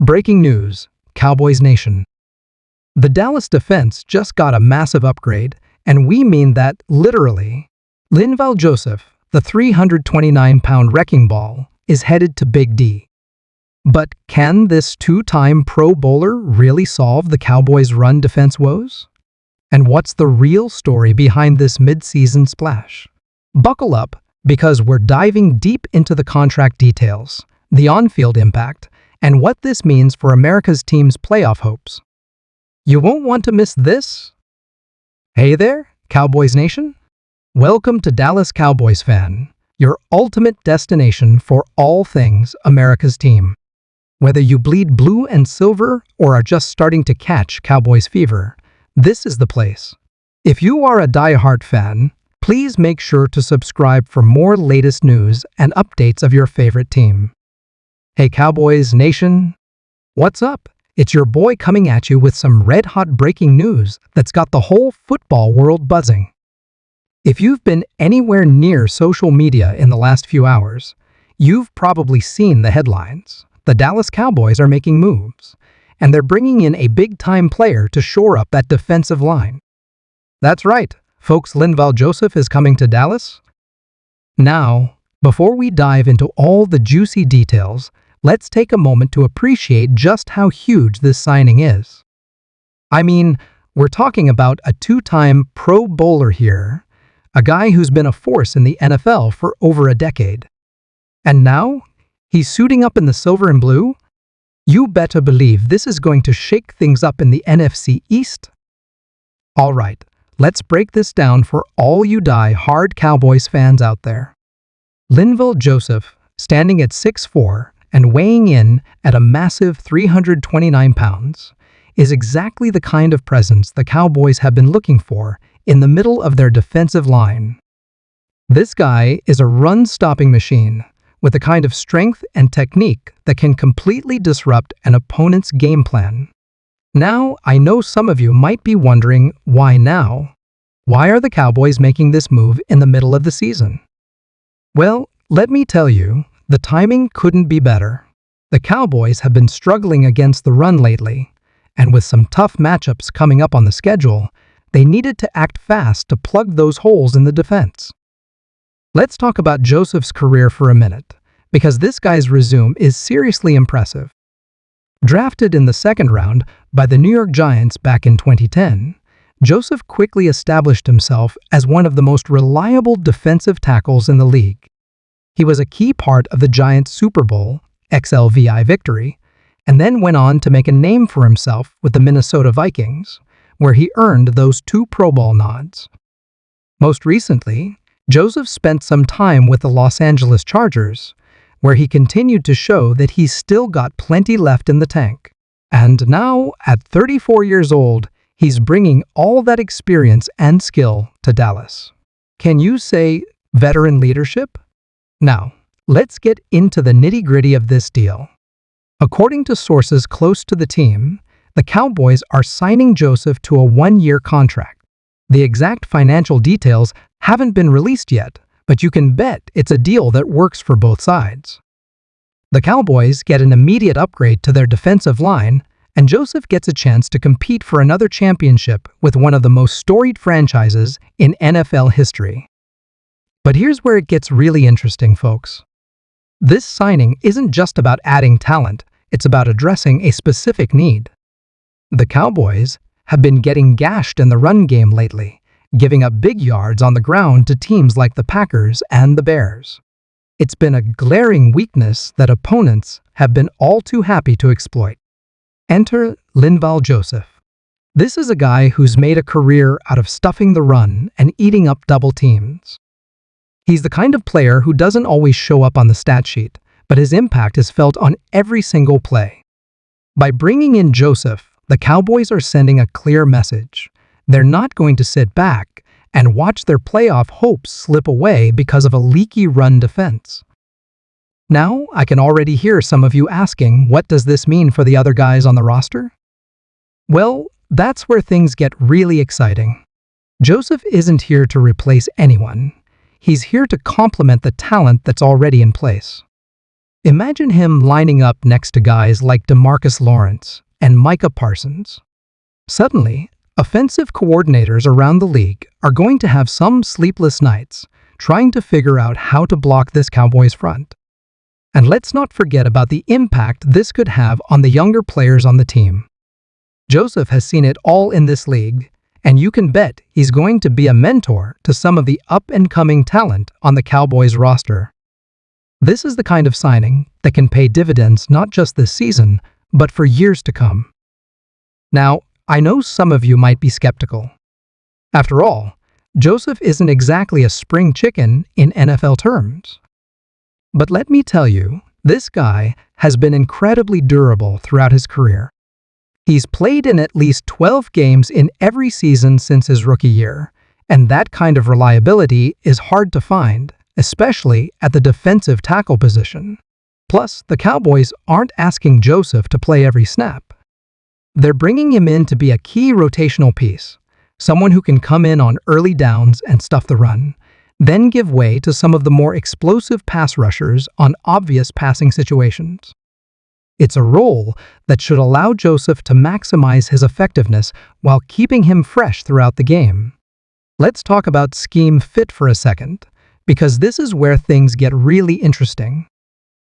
Breaking news, Cowboys Nation. The Dallas defense just got a massive upgrade, and we mean that literally. Linval Joseph, the 329-pound wrecking ball, is headed to Big D. But can this two-time Pro Bowler really solve the Cowboys' run defense woes? And what's the real story behind this mid-season splash? Buckle up, because we're diving deep into the contract details, the on-field impact, and what this means for America's team's playoff hopes. You won't want to miss this. Hey there, Cowboys Nation. Welcome to Dallas Cowboys Fan, your ultimate destination for all things America's team. Whether you bleed blue and silver or are just starting to catch Cowboys fever, this is the place. If you are a diehard fan, please make sure to subscribe for more latest news and updates of your favorite team. Hey Cowboys Nation, what's up? It's your boy coming at you with some red-hot breaking news that's got the whole football world buzzing. If you've been anywhere near social media in the last few hours, you've probably seen the headlines. The Dallas Cowboys are making moves, and they're bringing in a big-time player to shore up that defensive line. That's right, folks, Linval Joseph is coming to Dallas. Now, before we dive into all the juicy details, let's take a moment to appreciate just how huge this signing is. I mean, we're talking about a two-time Pro Bowler here, a guy who's been a force in the NFL for over a decade. And now, he's suiting up in the silver and blue? You better believe this is going to shake things up in the NFC East. All right, let's break this down for all you die-hard Cowboys fans out there. Linval Joseph, standing at 6'4", and weighing in at a massive 329 pounds, is exactly the kind of presence the Cowboys have been looking for in the middle of their defensive line. This guy is a run-stopping machine with the kind of strength and technique that can completely disrupt an opponent's game plan. Now, I know some of you might be wondering, why now? Why are the Cowboys making this move in the middle of the season? Well, let me tell you, the timing couldn't be better. The Cowboys have been struggling against the run lately, and with some tough matchups coming up on the schedule, they needed to act fast to plug those holes in the defense. Let's talk about Joseph's career for a minute, because this guy's resume is seriously impressive. Drafted in the second round by the New York Giants back in 2010, Joseph quickly established himself as one of the most reliable defensive tackles in the league. He was a key part of the Giants' Super Bowl XLVI victory, and then went on to make a name for himself with the Minnesota Vikings, where he earned those 2 Pro Bowl nods. Most recently, Joseph spent some time with the Los Angeles Chargers, where he continued to show that he's still got plenty left in the tank. And now, at 34 years old, he's bringing all that experience and skill to Dallas. Can you say veteran leadership? Now, let's get into the nitty-gritty of this deal. According to sources close to the team, the Cowboys are signing Joseph to a 1-year contract. The exact financial details haven't been released yet, but you can bet it's a deal that works for both sides. The Cowboys get an immediate upgrade to their defensive line, and Joseph gets a chance to compete for another championship with one of the most storied franchises in NFL history. But here's where it gets really interesting, folks. This signing isn't just about adding talent, it's about addressing a specific need. The Cowboys have been getting gashed in the run game lately, giving up big yards on the ground to teams like the Packers and the Bears. It's been a glaring weakness that opponents have been all too happy to exploit. Enter Linval Joseph. This is a guy who's made a career out of stuffing the run and eating up double teams. He's the kind of player who doesn't always show up on the stat sheet, but his impact is felt on every single play. By bringing in Joseph, the Cowboys are sending a clear message. They're not going to sit back and watch their playoff hopes slip away because of a leaky run defense. Now, I can already hear some of you asking, what does this mean for the other guys on the roster? Well, that's where things get really exciting. Joseph isn't here to replace anyone. He's here to complement the talent that's already in place. Imagine him lining up next to guys like DeMarcus Lawrence and Micah Parsons. Suddenly, offensive coordinators around the league are going to have some sleepless nights trying to figure out how to block this Cowboys front. And let's not forget about the impact this could have on the younger players on the team. Joseph has seen it all in this league, and you can bet he's going to be a mentor to some of the up-and-coming talent on the Cowboys roster. This is the kind of signing that can pay dividends not just this season, but for years to come. Now, I know some of you might be skeptical. After all, Joseph isn't exactly a spring chicken in NFL terms. But let me tell you, this guy has been incredibly durable throughout his career. He's played in at least 12 games in every season since his rookie year, and that kind of reliability is hard to find, especially at the defensive tackle position. Plus, the Cowboys aren't asking Joseph to play every snap. They're bringing him in to be a key rotational piece, someone who can come in on early downs and stuff the run, then give way to some of the more explosive pass rushers on obvious passing situations. It's a role that should allow Joseph to maximize his effectiveness while keeping him fresh throughout the game. Let's talk about scheme fit for a second, because this is where things get really interesting.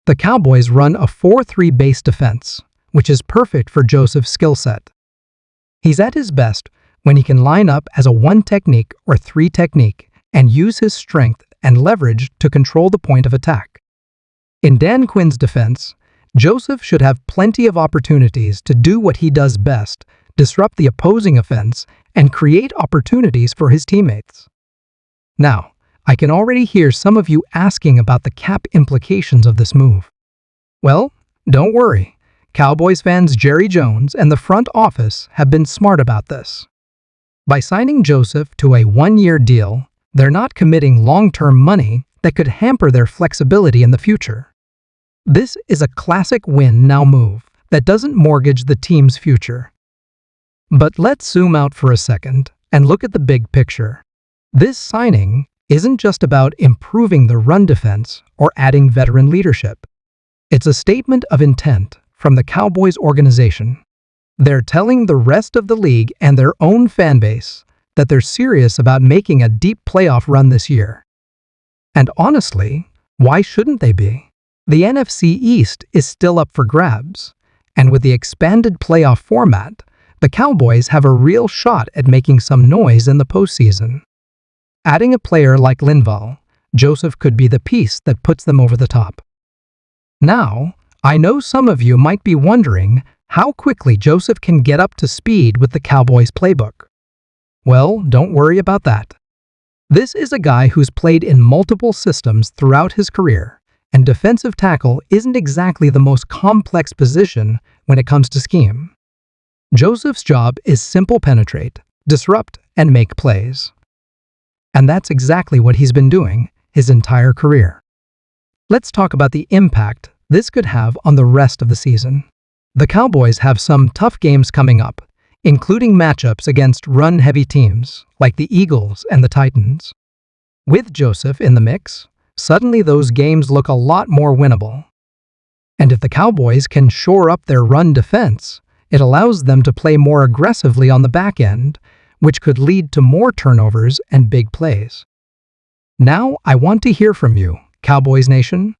The Cowboys run a 4-3 base defense, which is perfect for Joseph's skill set. He's at his best when he can line up as a 1 technique or 3 technique and use his strength and leverage to control the point of attack. In Dan Quinn's defense, Joseph should have plenty of opportunities to do what he does best, disrupt the opposing offense, and create opportunities for his teammates. Now, I can already hear some of you asking about the cap implications of this move. Well, don't worry. Cowboys fans Jerry Jones and the front office have been smart about this. By signing Joseph to a 1-year deal, they're not committing long-term money that could hamper their flexibility in the future. This is a classic win-now move that doesn't mortgage the team's future. But let's zoom out for a second and look at the big picture. This signing isn't just about improving the run defense or adding veteran leadership. It's a statement of intent from the Cowboys organization. They're telling the rest of the league and their own fan base that they're serious about making a deep playoff run this year. And honestly, why shouldn't they be? The NFC East is still up for grabs, and with the expanded playoff format, the Cowboys have a real shot at making some noise in the postseason. Adding a player like Linval Joseph could be the piece that puts them over the top. Now, I know some of you might be wondering how quickly Joseph can get up to speed with the Cowboys playbook. Well, don't worry about that. This is a guy who's played in multiple systems throughout his career, and defensive tackle isn't exactly the most complex position when it comes to scheme. Joseph's job is simple: penetrate, disrupt, and make plays. And that's exactly what he's been doing his entire career. Let's talk about the impact this could have on the rest of the season. The Cowboys have some tough games coming up, including matchups against run-heavy teams like the Eagles and the Titans. With Joseph in the mix, suddenly those games look a lot more winnable. And if the Cowboys can shore up their run defense, it allows them to play more aggressively on the back end, which could lead to more turnovers and big plays. Now, I want to hear from you, Cowboys Nation.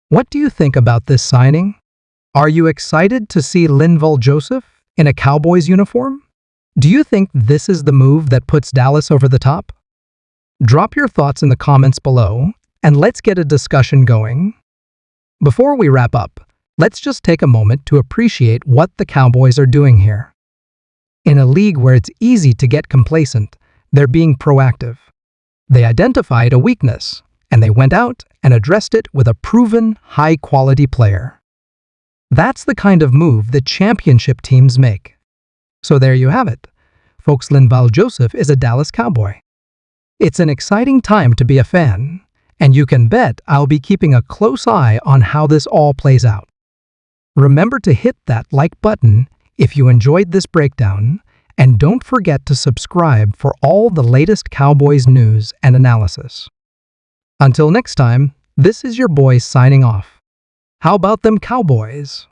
What do you think about this signing? Are you excited to see Linval Joseph in a Cowboys uniform? Do you think this is the move that puts Dallas over the top? Drop your thoughts in the comments below, and let's get a discussion going. Before we wrap up, let's just take a moment to appreciate what the Cowboys are doing here. In a league where it's easy to get complacent, they're being proactive. They identified a weakness, and they went out and addressed it with a proven, high-quality player. That's the kind of move that championship teams make. So there you have it. Folks, Linval Joseph is a Dallas Cowboy. It's an exciting time to be a fan, and you can bet I'll be keeping a close eye on how this all plays out. Remember to hit that like button if you enjoyed this breakdown, and don't forget to subscribe for all the latest Cowboys news and analysis. Until next time, this is your boy signing off. How about them Cowboys?